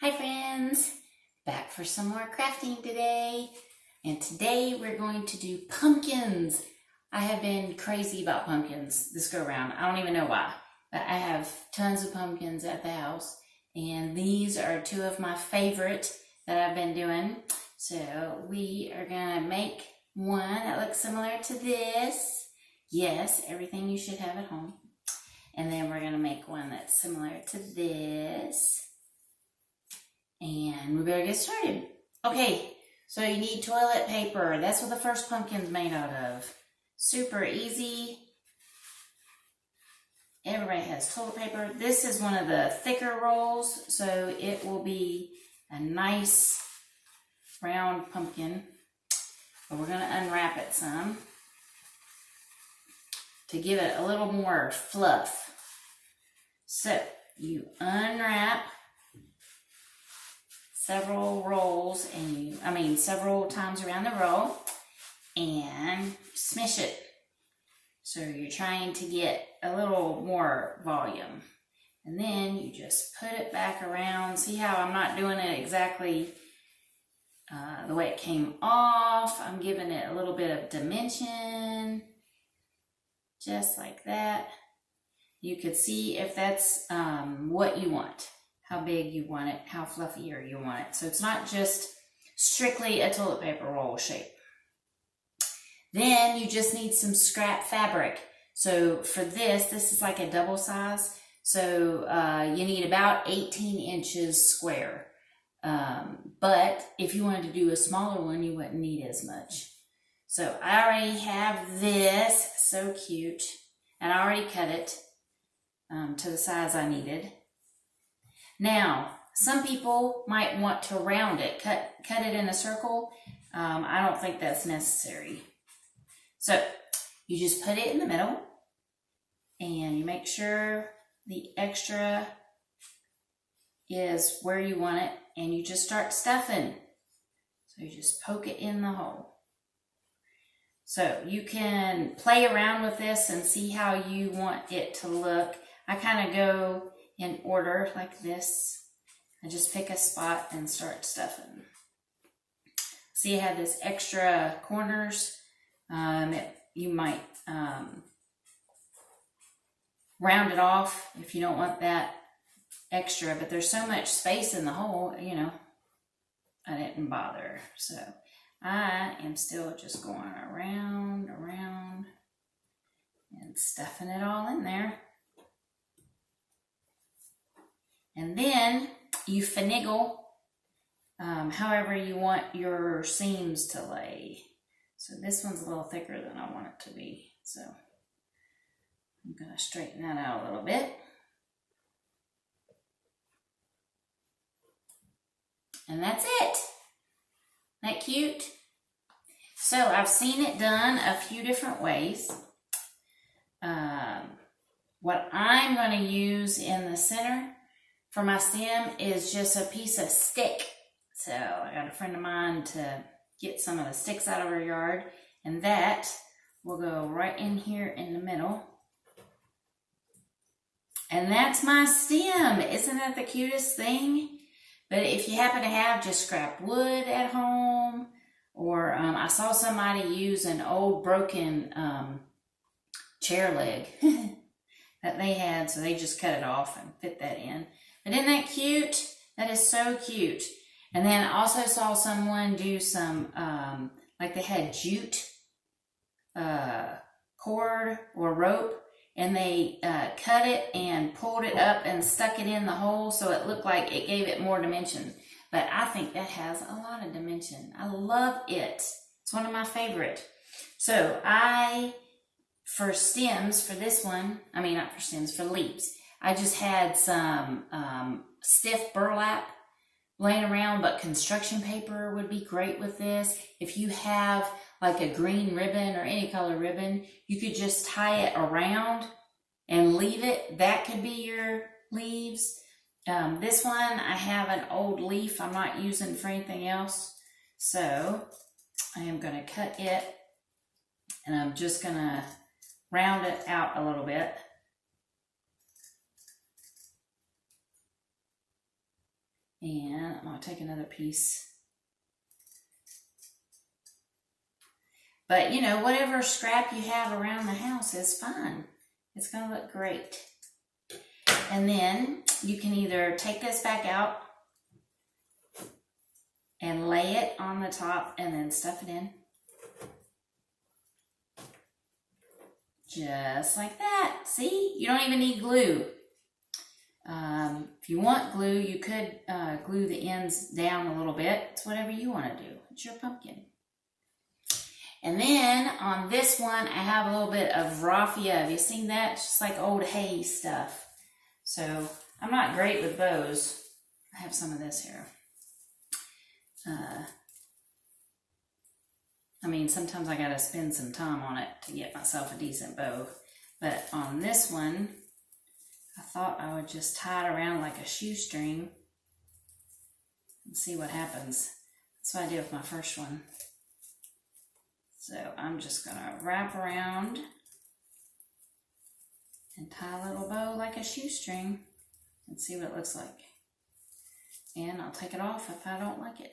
Hi friends, back for some more crafting today. And today we're going to do pumpkins. I have been crazy about pumpkins this go around. I don't even know why, but I have tons of pumpkins at the house. And these are two of my favorite that I've been doing. So we are gonna make one that looks similar to this. Yes, everything you should have at home. And then we're gonna make one that's similar to this. And we better get started. Okay, so you need toilet paper. That's what the first pumpkin's made out of. Super easy. Everybody has toilet paper. This is one of the thicker rolls, so it will be a nice round pumpkin. But we're gonna unwrap it some to give it a little more fluff. So you unwrap several rolls and several times around the roll and smish it. So you're trying to get a little more volume. And then you just put it back around. See how I'm not doing it exactly the way it came off. I'm giving it a little bit of dimension, just like that. You could see if that's what you want. How big you want it, how fluffier you want it. So it's not just strictly a toilet paper roll shape. Then you just need some scrap fabric. So for this is like a double size. So you need about 18 inches square. But if you wanted to do a smaller one, you wouldn't need as much. So I already have this, so cute. And I already cut it to the size I needed. Now, some people might want to round it, cut it in a circle. I don't think that's necessary. So you just put it in the middle and you make sure the extra is where you want it and you just start stuffing. So you just poke it in the hole. So you can play around with this and see how you want it to look. I kind of go in order like this. I just pick a spot and start stuffing. See, I have this extra corners. You might round it off if you don't want that extra, but there's so much space in the hole, I didn't bother. So I am still just going around and stuffing it all in there. And then you finagle however you want your seams to lay. So this one's a little thicker than I want it to be. So I'm going to straighten that out a little bit. And that's it. Isn't that cute? So I've seen it done a few different ways. What I'm going to use in the center for my stem is just a piece of stick. So I got a friend of mine to get some of the sticks out of her yard, and that will go right in here in the middle. And that's my stem. Isn't that the cutest thing? But if you happen to have just scrap wood at home, or I saw somebody use an old broken chair leg that they had, so they just cut it off and fit that in. But isn't that cute? That is so cute. And then I also saw someone do some, like they had jute cord or rope, and they cut it and pulled it up and stuck it in the hole so it looked like it gave it more dimension. But I think that has a lot of dimension. I love it. It's one of my favorite. So for stems, for this one, not for stems, for leaves, I just had some stiff burlap laying around, but construction paper would be great with this. If you have like a green ribbon or any color ribbon, you could just tie it around and leave it. That could be your leaves. This one, I have an old leaf I'm not using for anything else. So I am going to cut it and I'm just going to round it out a little bit. And I'm going to take another piece. But, you know, whatever scrap you have around the house is fine. It's going to look great. And then you can either take this back out and lay it on the top and then stuff it in. Just like that. See? You don't even need glue. If you want glue, you could glue the ends down a little bit. It's whatever you want to do. It's your pumpkin. And then on this one, I have a little bit of raffia. Have you seen that? It's just like old hay stuff. So I'm not great with bows. I have some of this here. I mean, sometimes I gotta spend some time on it to get myself a decent bow. But on this one, I thought I would just tie it around like a shoestring and see what happens. That's what I did with my first one. So I'm just gonna wrap around and tie a little bow like a shoestring and see what it looks like. And I'll take it off if I don't like it.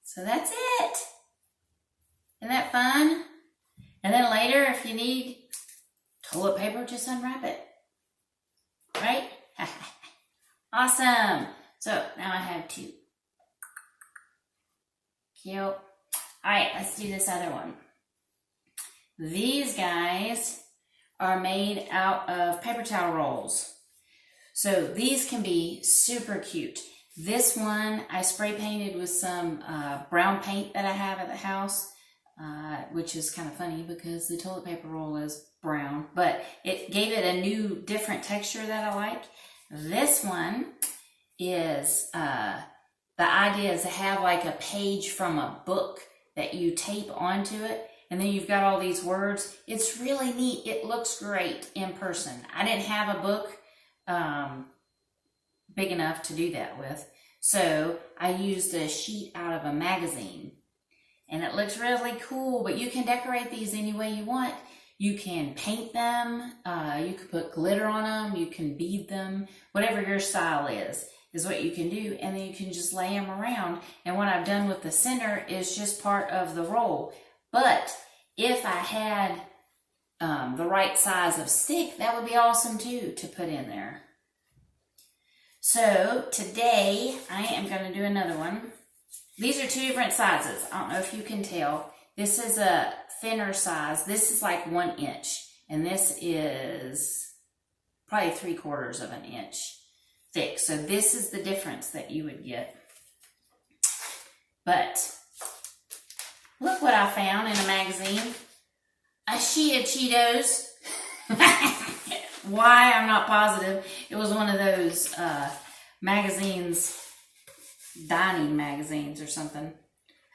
So that's it. Isn't that fun? And then later, if you need toilet paper, just unwrap it. Right? Awesome. So now I have two. Cute. All right, let's do this other one. These guys are made out of paper towel rolls. So these can be super cute. This one I spray painted with some brown paint that I have at the house, which is kind of funny because the toilet paper roll is brown, but it gave it a new, different texture that I like. This one is, the idea is to have like a page from a book that you tape onto it, and then you've got all these words. It's really neat. It looks great in person. I didn't have a book big enough to do that with, so I used a sheet out of a magazine, and it looks really cool. But you can decorate these any way you want. You can paint them, you can put glitter on them, you can bead them, whatever your style is what you can do, and then you can just lay them around. And what I've done with the center is just part of the roll. But if I had the right size of stick, that would be awesome too to put in there. So today I am going to do another one. These are two different sizes. I don't know if you can tell. This is a thinner size. This is like 1 inch, and this is probably 3/4 of an inch thick. So this is the difference that you would get. But look what I found in a magazine. A sheet of Cheetos. Why, I'm not positive. It was one of those magazines, dining magazines or something.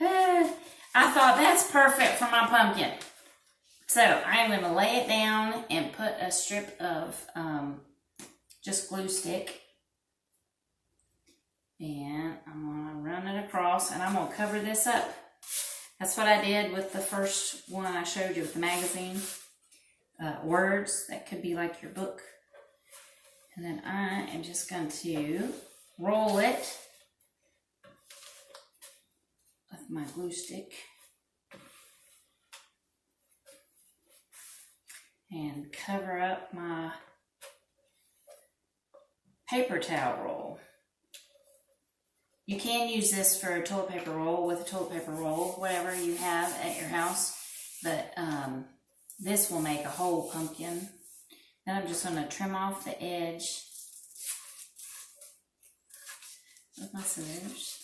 I thought that's perfect for my pumpkin. So I'm going to lay it down and put a strip of just glue stick. And I'm going to run it across, and I'm going to cover this up. That's what I did with the first one I showed you with the magazine. Words, that could be like your book. And then I am just going to roll it with my glue stick. And cover up my paper towel roll. You can use this for a toilet paper roll with a toilet paper roll, whatever you have at your house. But this will make a whole pumpkin. Then I'm just going to trim off the edge with my scissors.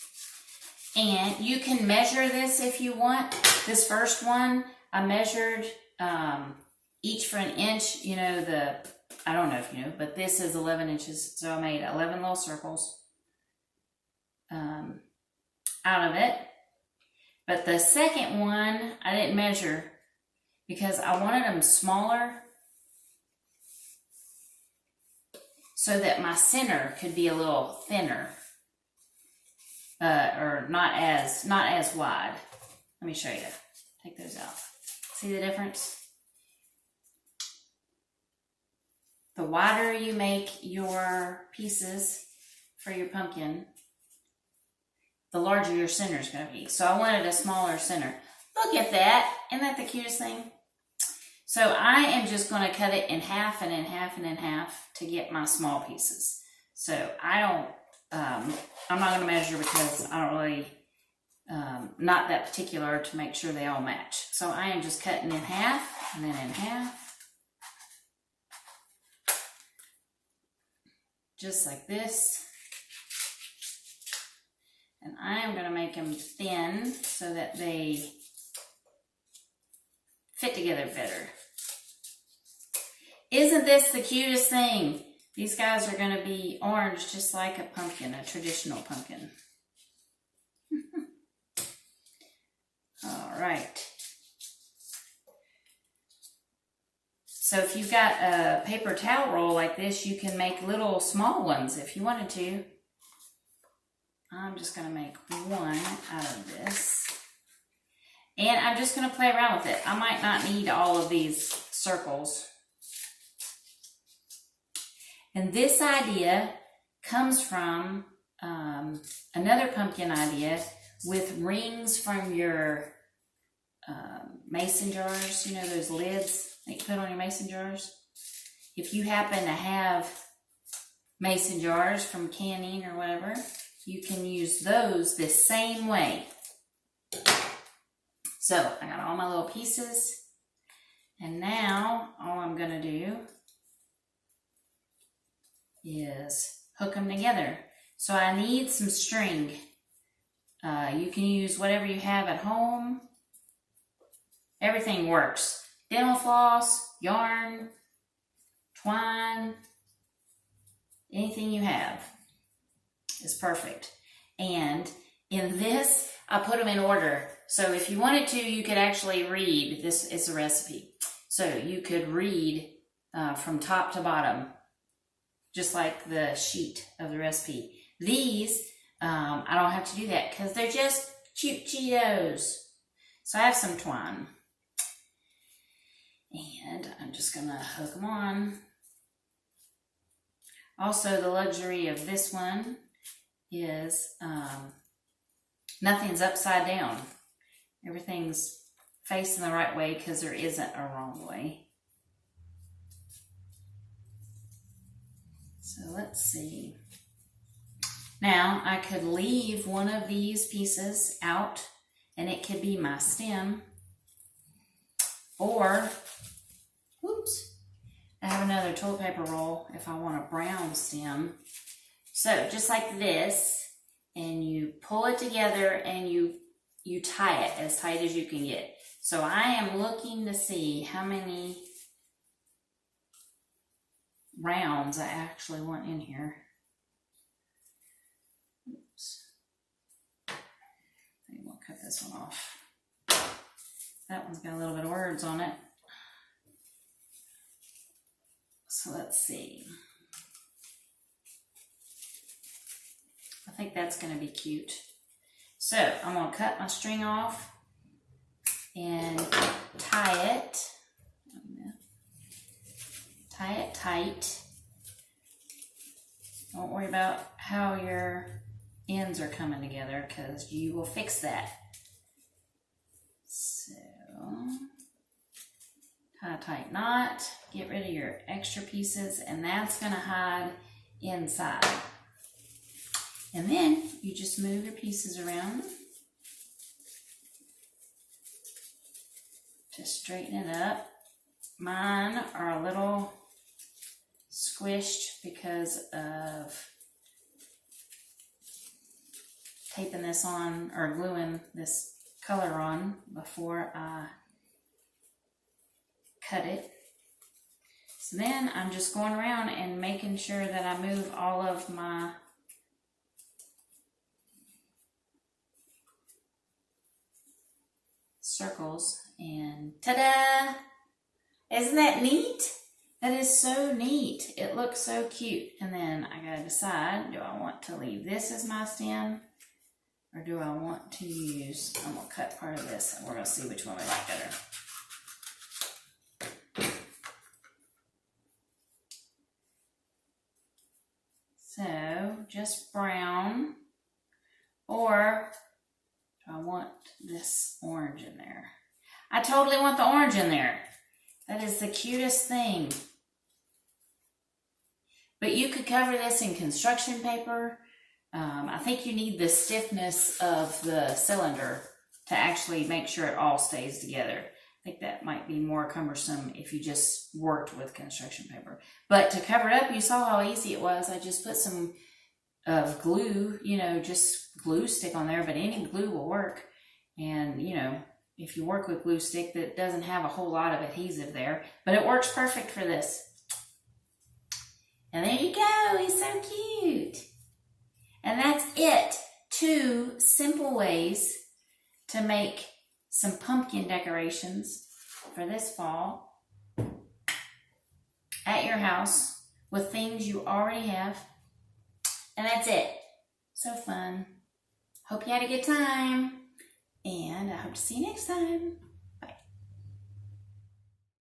And you can measure this if you want. This first one, I measured each for an inch. You know, I don't know if you know, but this is 11 inches. So I made 11 little circles out of it. But the second one, I didn't measure because I wanted them smaller so that my center could be a little thinner, or not as wide. Let me show you. Take those out. See the difference? the wider you make your pieces for your pumpkin, the larger your center is going to be. So I wanted a smaller center. Look at that. Isn't that the cutest thing? So I am just going to cut it in half and in half and in half to get my small pieces. So I don't, I'm not going to measure because I don't really, not that particular to make sure they all match. So I am just cutting in half and then in half. Just like this. And I am going to make them thin so that they fit together better. Isn't this the cutest thing? These guys are going to be orange just like a pumpkin, a traditional pumpkin. All right. So if you've got a paper towel roll like this, you can make little small ones if you wanted to. I'm just going to make one out of this. And I'm just going to play around with it. I might not need all of these circles. And this idea comes from another pumpkin idea with rings from your mason jars. You know those lids that you put on your mason jars? If you happen to have mason jars from canning or whatever, you can use those the same way. So I got all my little pieces, and now all I'm going to do is hook them together. So I need some string. You can use whatever you have at home. Everything works. Dental floss, yarn, twine, anything you have is perfect. And in this, I put them in order. So if you wanted to, you could actually read. This is a recipe. So you could read from top to bottom, just like the sheet of the recipe. These, I don't have to do that because they're just cute Cheetos. So I have some twine. And I'm just going to hook them on. Also, the luxury of this one is nothing's upside down. Everything's facing the right way because there isn't a wrong way. So let's see. Now I could leave one of these pieces out and it could be my stem. Or, oops, I have another toilet paper roll if I want a brown stem. So just like this, and you pull it together and you tie it as tight as you can get. So I am looking to see how many rounds I actually want in here. Oops. I think we'll cut this one off. That one's got a little bit of words on it. So let's see. I think that's going to be cute. So I'm going to cut my string off and tie it. Tie it tight. Don't worry about how your ends are coming together because you will fix that. So, tie a tight knot, get rid of your extra pieces, and that's going to hide inside. And then you just move your pieces around to straighten it up. Mine are a little squished because of taping this on or gluing this color on before I cut it. So then I'm just going around and making sure that I move all of my circles, and ta-da! Isn't that neat? That is so neat. It looks so cute. And then I gotta decide, do I want to leave this as my stem or do I want to use, I'm gonna cut part of this and we're gonna see which one we like better. So just brown, or do I want this orange in there? I totally want the orange in there. That is the cutest thing. But you could cover this in construction paper. I think you need the stiffness of the cylinder to actually make sure it all stays together. I think that might be more cumbersome if you just worked with construction paper. But to cover it up, you saw how easy it was. I just put some glue, just glue stick on there, but any glue will work. And, if you work with glue stick, that doesn't have a whole lot of adhesive there, but it works perfect for this. And there you go, he's so cute. And that's it. 2 simple ways to make some pumpkin decorations for this fall at your house with things you already have. And that's it. So fun. Hope you had a good time. And I hope to see you next time.